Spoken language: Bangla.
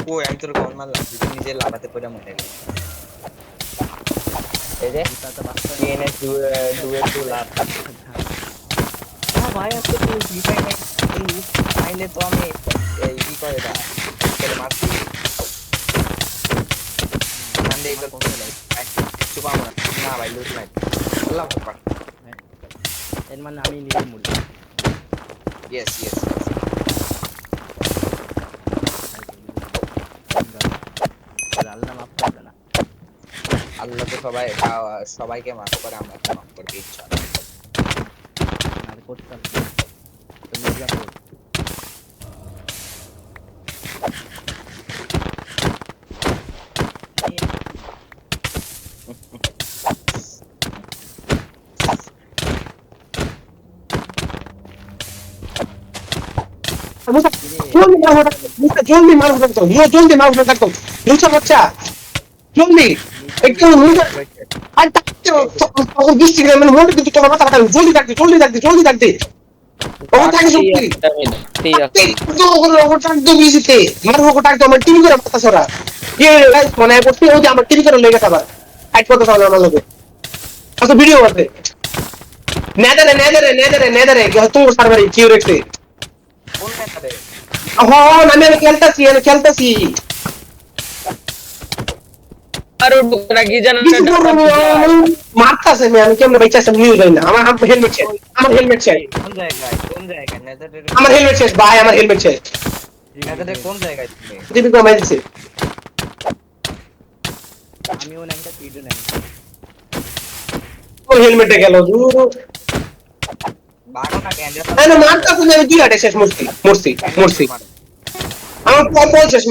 কই আমি তোর কল মারলাম তুই তো নিজে লাভাতে পড়ে মরে গেলি এই যে এটা তো বাস্তব টিএনএস ডুয়েল টু লাভ ভাই আমি তো তুই ফ্রি ফায়ার পাইলে তো আমি এই কি করে এটা করে মারছি সানডে এটা কোন লাই কিছু পাবো না না ভাই লুট নাই আল্লাহ আকবার এর মানে আমি নিজে মরি ইয়েস ইয়েস আল্লাহ মাফ করবে না আল্লাহ তো সবাইকে মাফ করে আমরা মাফ করতে ইচ্ছা আর করতাম তো মির্জাপুর জলদি মারো তো জলদি মারো তো নিচে বাচ্চা জলদি একটু আর তখন বৃষ্টি গেলে মানে মোটর কিন্তু তোমার মাথা কাটা জলদি ডাকতে ও তাকে শক্তি ওভার টাক দো বিজিতে মারো ওভার টাক দো আমার টিভি করে মাথা সরা গাইস মনে করতে ওই যে আমার টিভি করে লেগে খাবার হাইট করতে হবে আমার লগে আচ্ছা ভিডিও আছে নেদারে তোমার সার্ভারে কিউ রেখে কোন মেথডে আমি খেলতেছি আর ওটা কি জানেন মারতাছে আমি কেমনে বাইচাছি নিউ যাই না আমার হেলমেট চাই কোন জায়গায় নেদারে আমার হেলমেট শেষ ভাই আমার হেলমেট শেষ নেদারে কোন জায়গায় তুমি টিভি কমাই দিছে আমিও নামটা ভিডিও নাই ও হেলমেটে গেল দূর বাগো না ক্যান্ডেল মারতাছে আমি দুই হাটে শেষ মরছি আমার পল শেষ